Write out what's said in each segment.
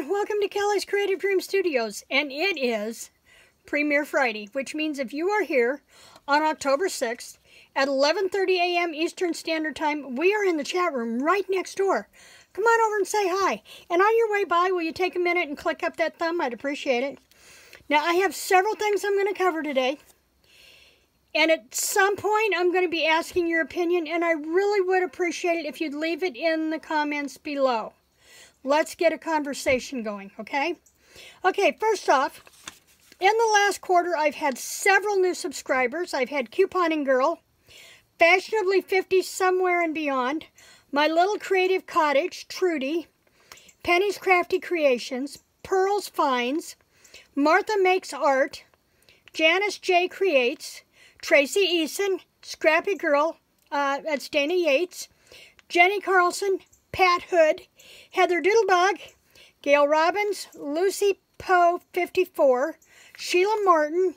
everyone, welcome to Kelly's Creative Dream Studios, and it is Premiere Friday, which means if you are here on October 6th at 11:30 a.m. Eastern Standard Time, we are in the chat room right next door. Come on over and say hi. And on your way by, will you take a minute and click up that thumb? I'd appreciate it. Now, I have several things I'm going to cover today, and at some point, I'm going to be asking your opinion, and I really would appreciate it if you'd leave it in the comments below. Let's get a conversation going, okay? Okay, first off, in the last quarter, I've had several new subscribers. I've had Couponing Girl, Fashionably 50 Somewhere and Beyond, My Little Creative Cottage, Trudy, Penny's Crafty Creations, Pearl's Finds, Martha Makes Art, Janice J. Creates, Tracy Eason, Scrappy Girl, that's Dana Yates, Jenny Carlson, Pat Hood, Heather Doodlebug, Gail Robbins, Lucy Poe 54, Sheila Morton,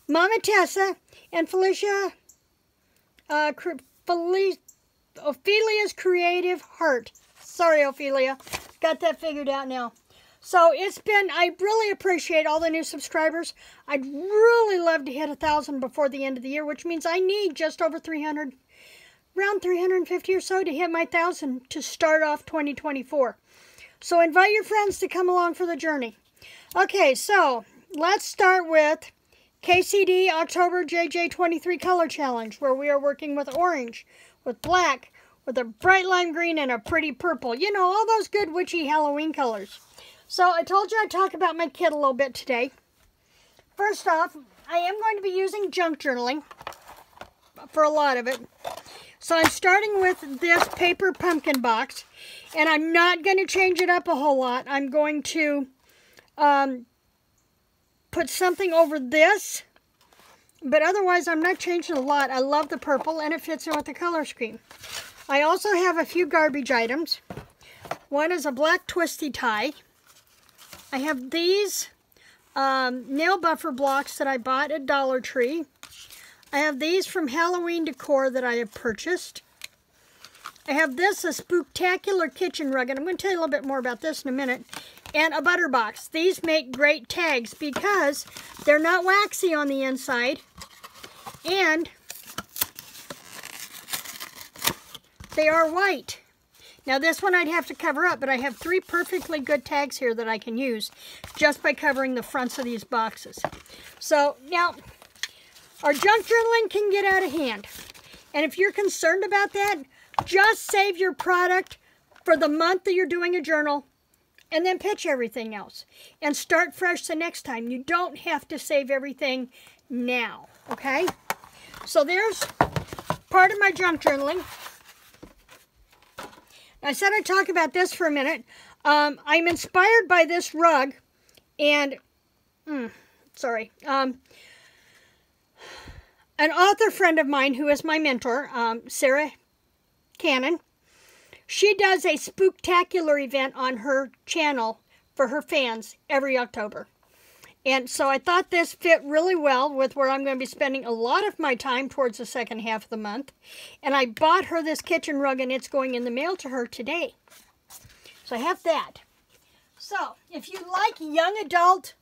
Mama Tessa, and Ophelia's Creative Heart. Sorry, Ophelia. Got that figured out now. So I really appreciate all the new subscribers. I'd really love to hit 1,000 before the end of the year, which means I need just over 300, around 350 or so to hit my 1,000 to start off 2024. So invite your friends to come along for the journey. Okay, so let's start with KCD October JJ23 Color Challenge, where we are working with orange, with black, with a bright lime green, and a pretty purple. You know, all those good witchy Halloween colors. So I told you I'd talk about my kit a little bit today. First off, I am going to be using junk journaling for a lot of it. So I'm starting with this paper pumpkin box, and I'm not going to change it up a whole lot. I'm going to put something over this, but otherwise I'm not changing a lot. I love the purple, and it fits in with the color scheme. I also have a few garbage items. One is a black twisty tie. I have these nail buffer blocks that I bought at Dollar Tree. I have these from Halloween Decor that I have purchased. I have this, a spooktacular kitchen rug, and I'm going to tell you a little bit more about this in a minute, and a butter box. These make great tags because they're not waxy on the inside, and they are white. Now this one I'd have to cover up, but I have 3 perfectly good tags here that I can use just by covering the fronts of these boxes. So now, our junk journaling can get out of hand. And if you're concerned about that, just save your product for the month that you're doing a journal and then pitch everything else. And start fresh the next time. You don't have to save everything now, okay? So there's part of my junk journaling. I said I'd talk about this for a minute. I'm inspired by this rug, and, an author friend of mine who is my mentor, Sarra, she does a spooktacular event on her channel for her fans every October. And so I thought this fit really well with where I'm going to be spending a lot of my time towards the second half of the month. And I bought her this kitchen rug, and it's going in the mail to her today. So I have that. So if you like young adult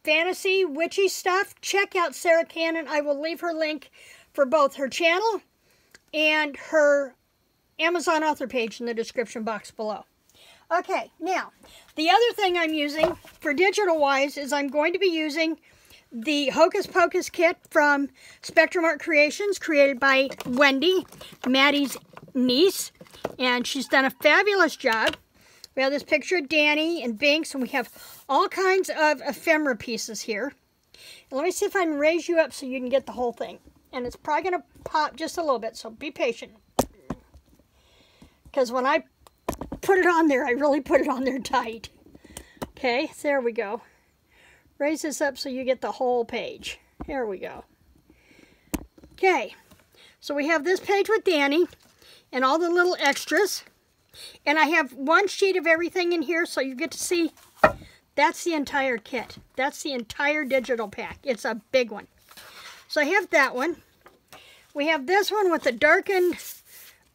fantasy witchy stuff, check out Sarra Cannon. I will leave her link for both her channel and her Amazon author page in the description box below. Okay, now, the other thing I'm using for digital-wise is I'm going to be using the Hocus Pocus kit from Spectrum Art Creations, created by Wendy, Maddie's niece, and she's done a fabulous job. We have this picture of Danny and Binks, and we have all kinds of ephemera pieces here. And let me see if I can raise you up so you can get the whole thing. And it's probably going to pop just a little bit, so be patient. Because when I put it on there, I really put it on there tight. Okay, there we go. Raise this up so you get the whole page. There we go. Okay, so we have this page with Danny and all the little extras. And I have one sheet of everything in here, so you get to see that's the entire kit. That's the entire digital pack. It's a big one. So I have that one. We have this one with the darkened,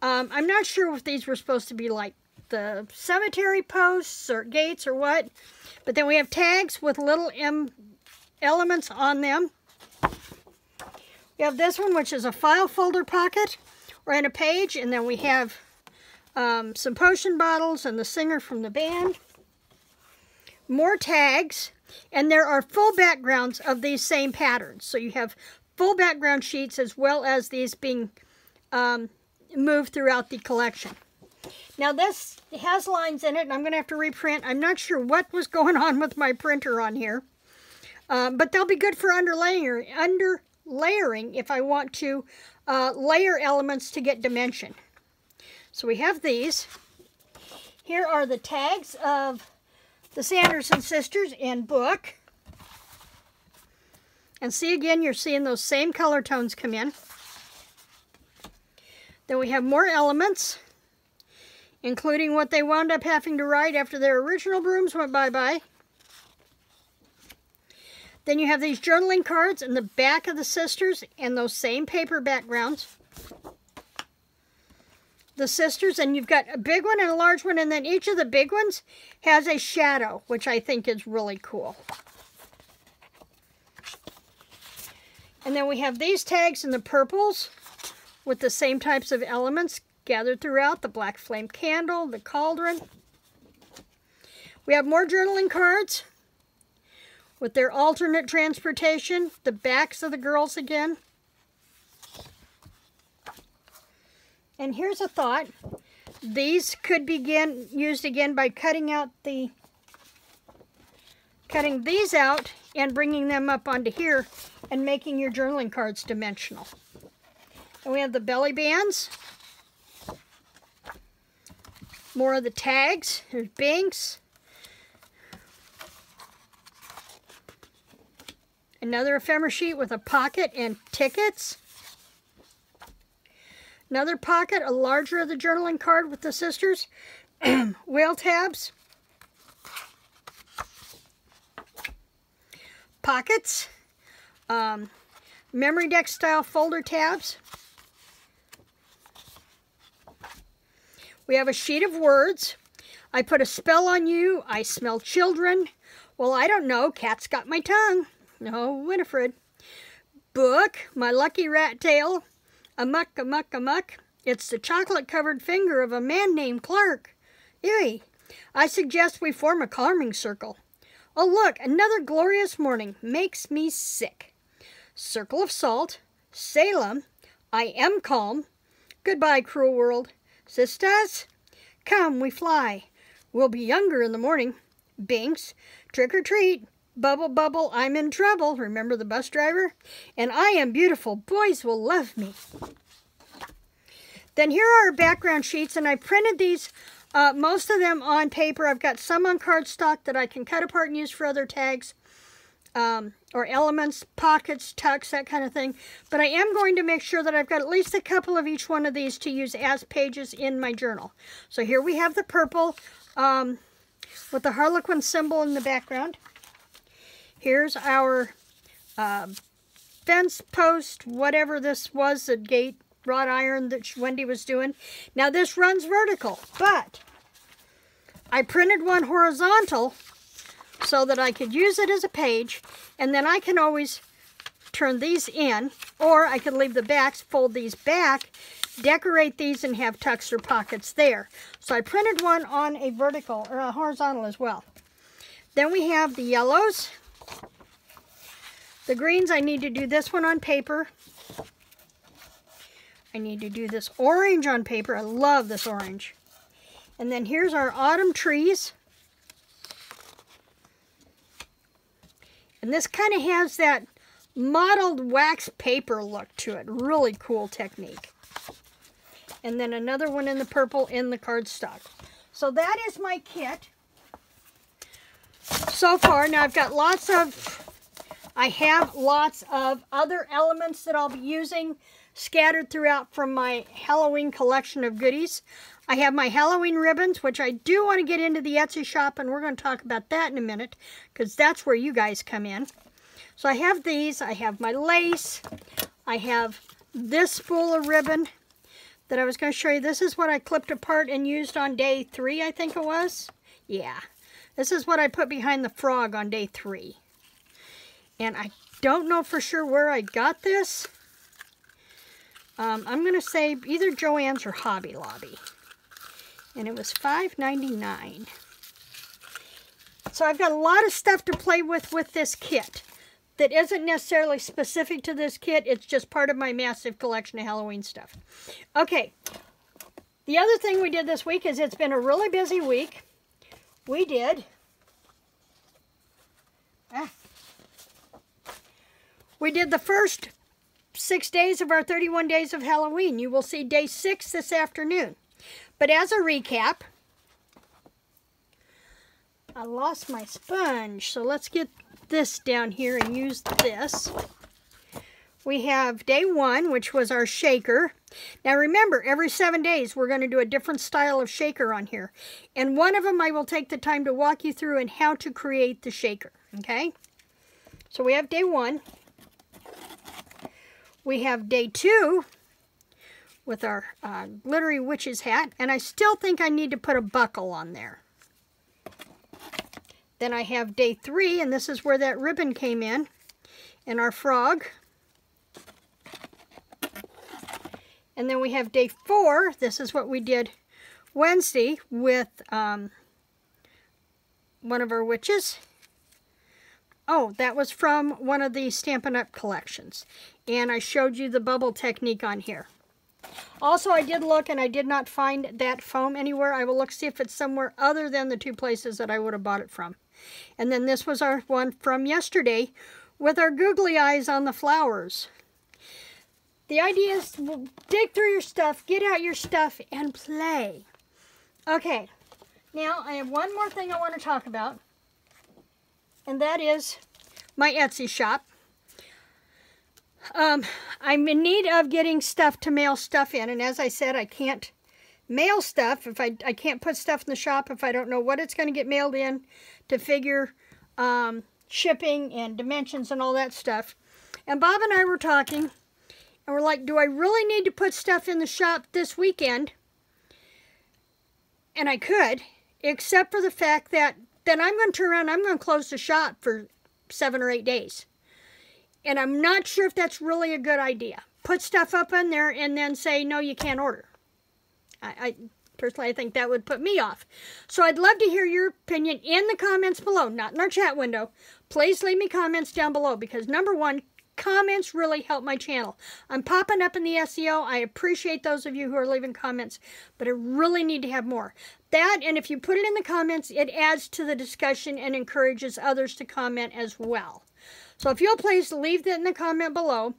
I'm not sure if these were supposed to be like the cemetery posts or gates or what. But then we have tags with little elements on them. We have this one, which is a file folder pocket or in a page. And then we have some potion bottles and the singer from the band. More tags. And there are full backgrounds of these same patterns. So you have full background sheets as well as these being moved throughout the collection. Now this has lines in it, and I'm going to have to reprint. I'm not sure what was going on with my printer on here. But they'll be good for underlayering if I want to layer elements to get dimension. So we have these. Here are the tags of the Sanderson sisters in book. And see, again, you're seeing those same color tones come in. Then we have more elements, including what they wound up having to write after their original brooms went bye-bye. Then you have these journaling cards in the back of the sisters and those same paper backgrounds. The sisters, and you've got a big one and a large one, and then each of the big ones has a shadow, which I think is really cool. And then we have these tags in the purples with the same types of elements gathered throughout, the black flame candle, the cauldron. We have more journaling cards with their alternate transportation, the backs of the girls again. And here's a thought. These could be used again by cutting these out and bringing them up onto here and making your journaling cards dimensional. And we have the belly bands. More of the tags. There's Binks. Another ephemera sheet with a pocket and tickets. Another pocket, a larger of the journaling card with the sisters. Whale tabs. Pockets. Memory deck style folder tabs. We have a sheet of words. I put a spell on you. I smell children. Well, I don't know. Cat's got my tongue. No, Winifred. Book. My lucky rat tail. Amuck, amuck, amuck. It's the chocolate-covered finger of a man named Clark. Ewy. I suggest we form a calming circle. Oh, look, another glorious morning. Makes me sick. Circle of salt. Salem. I am calm. Goodbye, cruel world. Sisters, come, we fly. We'll be younger in the morning. Binks. Trick or treat. Bubble, bubble, I'm in trouble. Remember the bus driver? And I am beautiful. Boys will love me. Then here are our background sheets, and I printed these, most of them on paper. I've got some on cardstock that I can cut apart and use for other tags, or elements, pockets, tucks, that kind of thing. But I am going to make sure that I've got at least a couple of each one of these to use as pages in my journal. So here we have the purple with the Harlequin symbol in the background. Here's our fence post, whatever this was, the gate wrought iron that Wendy was doing. Now this runs vertical, but I printed one horizontal so that I could use it as a page, and then I can always turn these in, or I could leave the backs, fold these back, decorate these, and have tucks or pockets there. So I printed one on a vertical, or a horizontal as well. Then we have the yellows. The greens, I need to do this one on paper. I need to do this orange on paper. I love this orange. And then here's our autumn trees. And this kind of has that mottled wax paper look to it. Really cool technique. And then another one in the purple in the cardstock. So that is my kit so far. Now I have lots of other elements that I'll be using scattered throughout from my Halloween collection of goodies. I have my Halloween ribbons, which I do want to get into the Etsy shop, and we're going to talk about that in a minute, because that's where you guys come in. So I have these. I have my lace. I have this spool of ribbon. that I was going to show you. This is what I clipped apart and used on day 3, I think it was. Yeah. This is what I put behind the frog on day 3. And I don't know for sure where I got this. I'm going to say either Joann's or Hobby Lobby. And it was $5.99. So I've got a lot of stuff to play with this kit that isn't necessarily specific to this kit. It's just part of my massive collection of Halloween stuff. Okay. The other thing we did this week is it's been a really busy week. We did the first 6 days of our 31 days of Halloween. You will see day 6 this afternoon. But as a recap, I lost my sponge, so let's get this down here and use this. We have day 1, which was our shaker. Now remember, every 7 days we're going to do a different style of shaker on here. And one of them I will take the time to walk you through and how to create the shaker. Okay? So we have day 1. We have day 2 with our glittery witch's hat. And I still think I need to put a buckle on there. Then I have day 3, and this is where that ribbon came in. And our frog. And then we have day 4. This is what we did Wednesday with one of our witches. Oh, that was from one of the Stampin' Up! Collections. And I showed you the bubble technique on here. Also, I did look and I did not find that foam anywhere. I will look see if it's somewhere other than the 2 places that I would have bought it from. And then this was our one from yesterday with our googly eyes on the flowers. The idea is to dig through your stuff, get out your stuff, and play. Okay, now I have one more thing I want to talk about, and that is my Etsy shop. I'm in need of getting stuff to mail stuff in, and as I said, I can't mail stuff if I can't put stuff in the shop if I don't know what it's going to get mailed in to figure shipping and dimensions and all that stuff. And Bob and I were talking, and we're like, do I really need to put stuff in the shop this weekend? And I could, except for the fact that then I'm going to turn around, I'm going to close the shop for 7 or 8 days. And I'm not sure if that's really a good idea. Put stuff up in there and then say, no, you can't order. Personally, I think that would put me off. So I'd love to hear your opinion in the comments below, not in our chat window. Please leave me comments down below because, number one, comments really help my channel. I'm popping up in the SEO. I appreciate those of you who are leaving comments, but I really need to have more. That, and if you put it in the comments, it adds to the discussion and encourages others to comment as well. So if you'll please leave that in the comment below.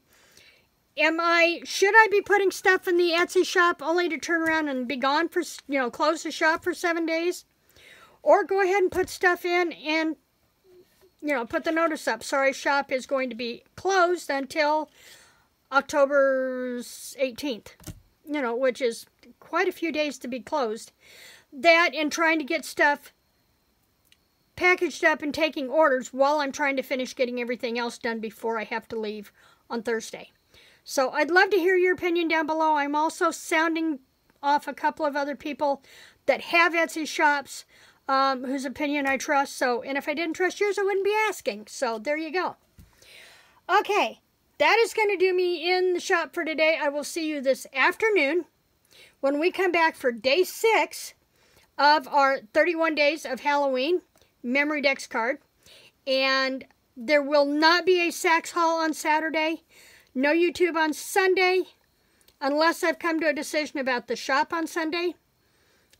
Should I be putting stuff in the Etsy shop only to turn around and be gone for, close the shop for 7 days? Or go ahead and put stuff in and, put the notice up. Sorry, shop is going to be closed until October 18th, which is quite a few days to be closed. That and trying to get stuff packaged up and taking orders while I'm trying to finish getting everything else done before I have to leave on Thursday. So I'd love to hear your opinion down below. I'm also sounding off a couple of other people that have Etsy shops whose opinion I trust. So, and if I didn't trust yours, I wouldn't be asking. So there you go. Okay, that is going to do me in the shop for today. I will see you this afternoon when we come back for day 6 of our 31 days of Halloween memory decks card. And there will not be a Saks haul on Saturday. No YouTube on Sunday, unless I've come to a decision about the shop on Sunday.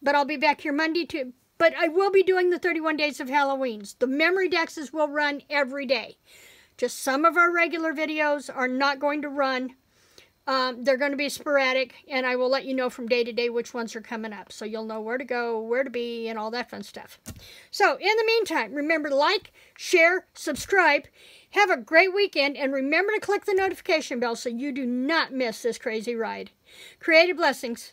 But I'll be back here Monday too. But I will be doing the 31 days of Halloweens. The memory decks will run every day. Just some of our regular videos are not going to run. They're going to be sporadic, and I will let you know from day to day which ones are coming up. So you'll know where to go, where to be, and all that fun stuff. So in the meantime, remember to like, share, subscribe. Have a great weekend, and remember to click the notification bell so you do not miss this crazy ride. Creative blessings.